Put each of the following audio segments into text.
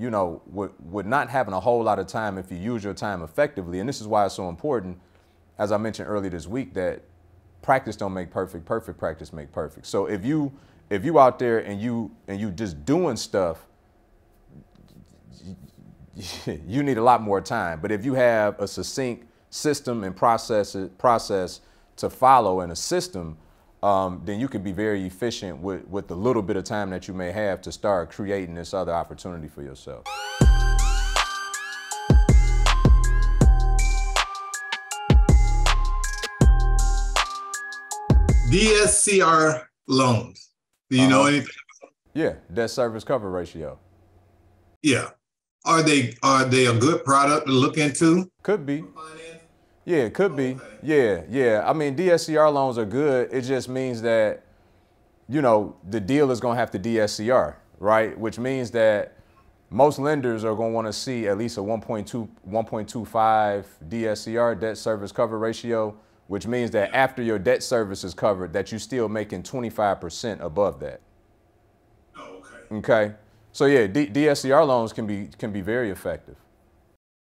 with not having a whole lot of time if you use your time effectively. And this is why it's so important, as I mentioned earlier this week, that practice don't make perfect, perfect practice make perfect. So if you out there and you just doing stuff, you need a lot more time. But if you have a succinct system and process to follow and a system, then you can be very efficient with the little bit of time that you may have to start creating this other opportunity for yourself. DSCR loans. Do you know anything? Yeah, debt service cover ratio. Yeah. Are they a good product to look into? Could be. Yeah, it could be. Yeah. I mean, DSCR loans are good. It just means that, the deal is going to have to DSCR, right? Which means that most lenders are going to want to see at least a 1.25 DSCR, debt service cover ratio, which means that after your debt service is covered, that you're still making 25% above that. Oh, okay. Okay. So yeah, DSCR loans can be very effective.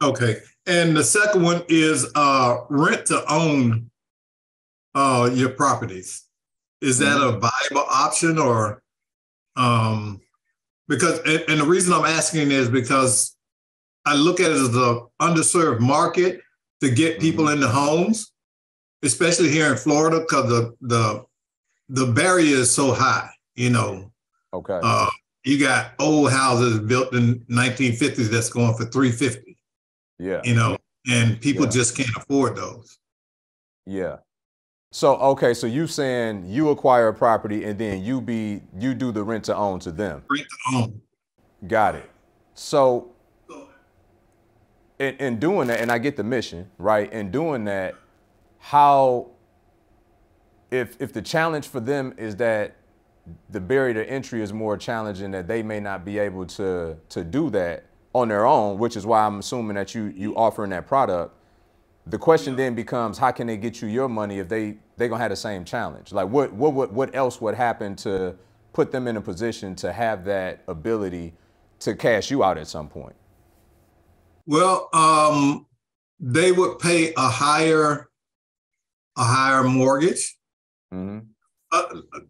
Okay. And the second one is rent to own your properties. Is that a viable option, or because, and the reason I'm asking is because I look at it as an underserved market to get people into homes, especially here in Florida, because the barrier is so high, Okay. You got old houses built in 1950s that's going for $350. Yeah. And people just can't afford those. Yeah. So, okay. So you saying you acquire a property and then you do the rent to own to them. Rent to own. Got it. So in doing that, and I get the mission, right? In doing that, how, if the challenge for them is that the barrier to entry is more challenging, that they may not be able to do that on their own, which is why I'm assuming that you offering that product. The question then becomes, how can they get you your money if they gonna have the same challenge? Like what else would happen to put them in a position to have that ability to cash you out at some point? Well, they would pay a higher mortgage. Mm-hmm.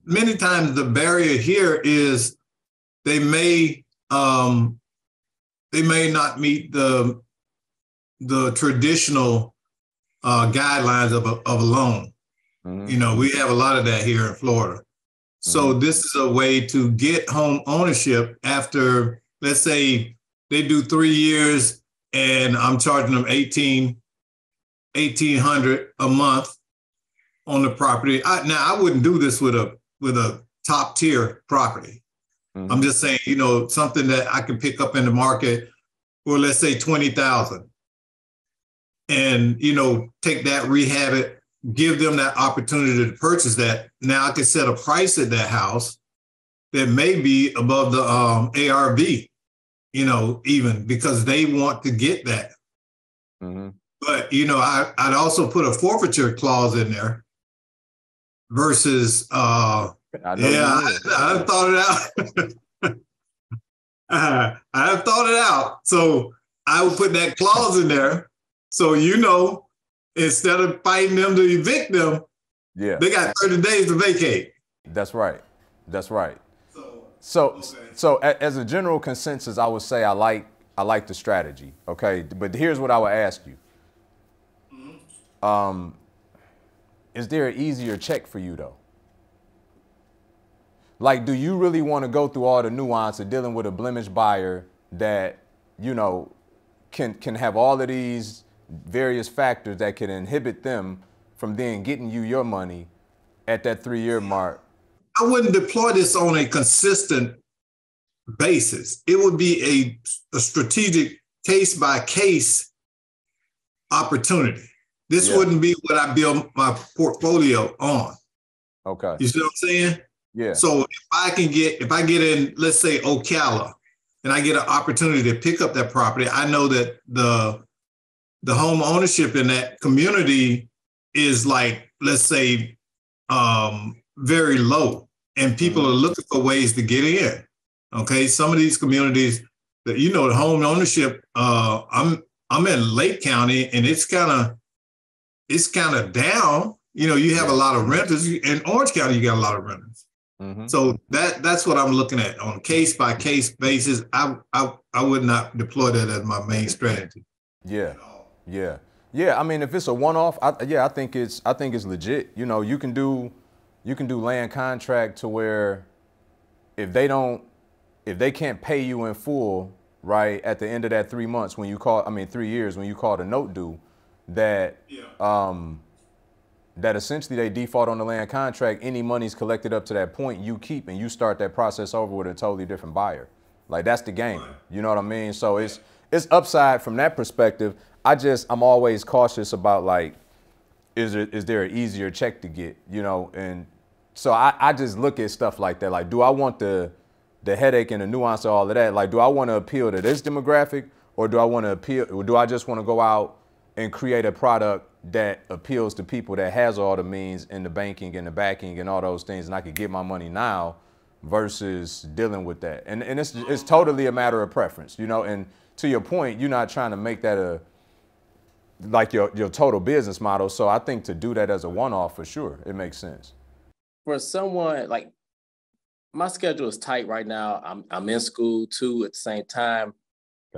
Many times the barrier here is they may not meet the traditional guidelines of a loan. Mm-hmm. We have a lot of that here in Florida. So this is a way to get home ownership after, let's say they do 3 years and I'm charging them $1,800 a month on the property. I wouldn't do this with a top tier property. Mm-hmm. I'm just saying, something that I can pick up in the market for, let's say, $20,000, and take that, rehab it, give them that opportunity to purchase that. Now I can set a price at that house that may be above the ARV, even because they want to get that. Mm-hmm. But I'd also put a forfeiture clause in there. Versus, I thought it out. I have thought it out. So I would put that clause in there. So, instead of fighting them to evict them, they got 30 days to vacate. That's right. So as a general consensus, I would say I like the strategy. Okay. But here's what I would ask you. Is there an easier check for you though? Like, do you really want to go through all the nuance of dealing with a blemished buyer that, can have all of these various factors that can inhibit them from then getting you your money at that 3-year mark? I wouldn't deploy this on a consistent basis. It would be a strategic case by case opportunity. This wouldn't be what I build my portfolio on. Okay. You see what I'm saying? Yeah. So if I get in, let's say Ocala, and I get an opportunity to pick up that property, I know that the home ownership in that community is like, let's say, very low, and people are looking for ways to get in. Okay. Some of these communities the home ownership. I'm in Lake County, and it's kind of down. You have a lot of renters. In Orange County, you got a lot of renters. Mm-hmm. So that's what I'm looking at on a case by case basis. I would not deploy that as my main strategy. Yeah. I mean, if it's a one-off, I think it's legit. You can do land contract to where if they can't pay you in full, right, at the end of that 3 months 3 years when you call the note due, that essentially they default on the land contract. Any money's collected up to that point you keep, and you start that process over with a totally different buyer. Like, that's the game. You know what I mean? So it's upside from that perspective. I'm always cautious about, like, is there an easier check to get, and so I just look at stuff like that. Like, do I want the headache and the nuance of all of that? Like, do I want to appeal to this demographic, or do I just want to go out and create a product that appeals to people that has all the means and the banking and the backing and all those things, and I could get my money now versus dealing with that? And it's totally a matter of preference, and to your point, you're not trying to make that like your total business model. So I think to do that as a one-off, for sure, it makes sense. For someone like, my schedule is tight right now. I'm in school too at the same time,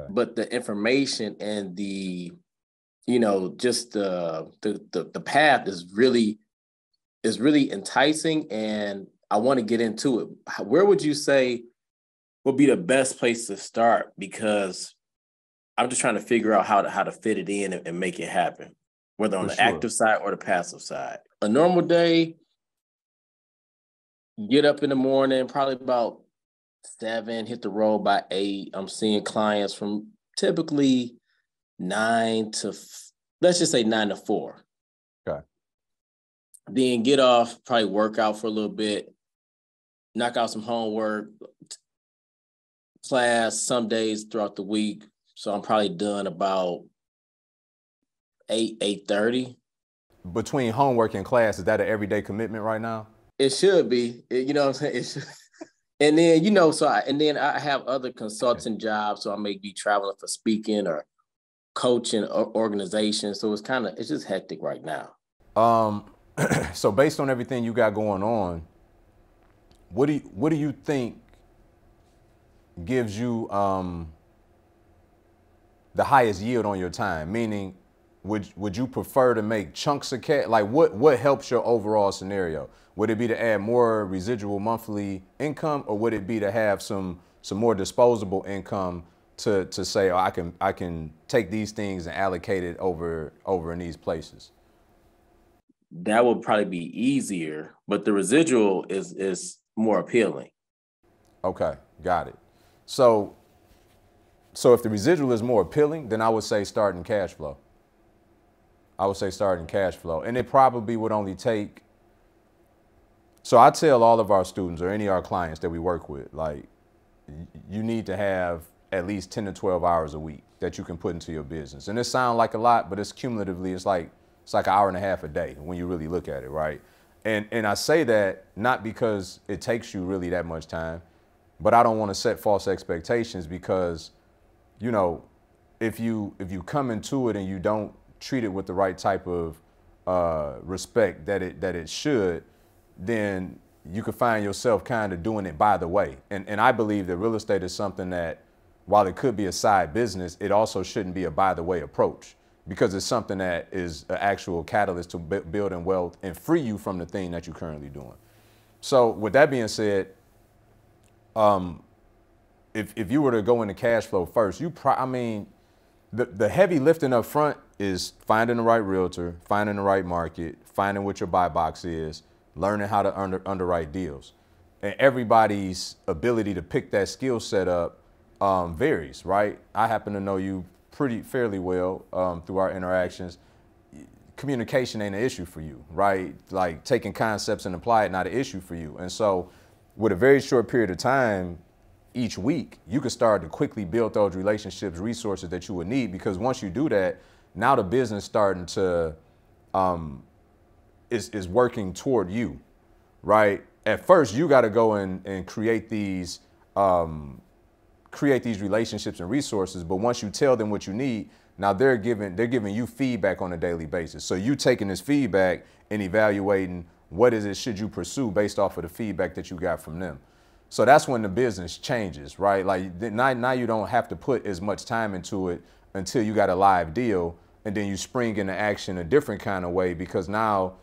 but the information and the, just the path is really enticing, and I want to get into it. Where would you say would be the best place to start? Because I'm just trying to figure out how to fit it in and make it happen, whether on the active side or the passive side. A normal day, get up in the morning, probably about 7, hit the road by 8. I'm seeing clients from typically 9 to 4. Okay. Then get off, probably work out for a little bit, knock out some homework, class some days throughout the week. So I'm probably done about 8:30. Between homework and class, is that an everyday commitment right now? It should be. You know what I'm saying? It should. And then, I have other consulting jobs, so I may be traveling for speaking or coaching organizations. So it's just hectic right now. So based on everything you got going on, what do you think gives you the highest yield on your time? Meaning, would you prefer to make chunks of cash? Like, what helps your overall scenario? Would it be to add more residual monthly income, or would it be to have some more disposable income to say, I can take these things and allocate it over in these places? That would probably be easier, but the residual is more appealing. Okay, got it. So if the residual is more appealing, then I would say starting cash flow. And it probably would only take, so I tell all of our students or any of our clients that we work with, like, you need to have at least 10 to 12 hours a week that you can put into your business. And it sounds like a lot, but it's cumulatively, it's like an hour and a half a day when you really look at it, right? And I say that not because it takes you really that much time, but I don't want to set false expectations, because, if you come into it and you don't treat it with the right type of respect that it should, then you could find yourself kind of doing it by the way. And I believe that real estate is something that, while it could be a side business, it also shouldn't be a by the way approach, because it's something that is an actual catalyst to building wealth and free you from the thing that you're currently doing. So with that being said, if you were to go into cash flow first, the heavy lifting up front is finding the right realtor, finding the right market, finding what your buy box is, learning how to underwrite deals. And everybody's ability to pick that skill set up varies, right? I happen to know you fairly well through our interactions. Communication ain't an issue for you, right? Like, taking concepts and apply it, not an issue for you. And so with a very short period of time each week, you could start to quickly build those relationships, resources that you would need, because once you do that, now the business starting to is working toward you, right? At first, you got to go and create these create these relationships and resources. But once you tell them what you need, now they're giving you feedback on a daily basis. So you taking this feedback and evaluating what is it should you pursue based off of the feedback that you got from them. So that's when the business changes, right? Like now you don't have to put as much time into it until you got a live deal, and then you spring into action a different kind of way, because now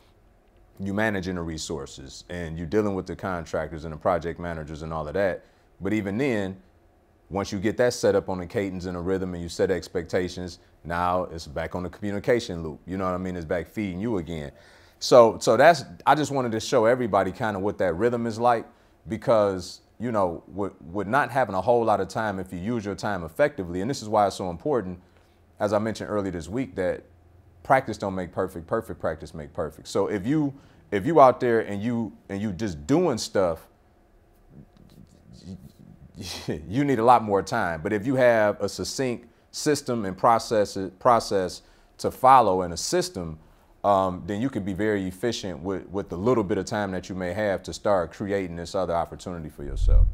you managing the resources and you're dealing with the contractors and the project managers and all of that. But even then, once you get that set up on the cadence and a rhythm and you set expectations, now it's back on the communication loop. You know what I mean? It's back feeding you again. So that's, I just wanted to show everybody kind of what that rhythm is like, because, you know, with not having a whole lot of time, if you use your time effectively, and this is why it's so important, as I mentioned earlier this week, that practice don't make perfect, perfect practice make perfect. So if you out there and you just doing stuff, you need a lot more time. But if you have a succinct system and process to follow and a system, then you can be very efficient with the little bit of time that you may have to start creating this other opportunity for yourself.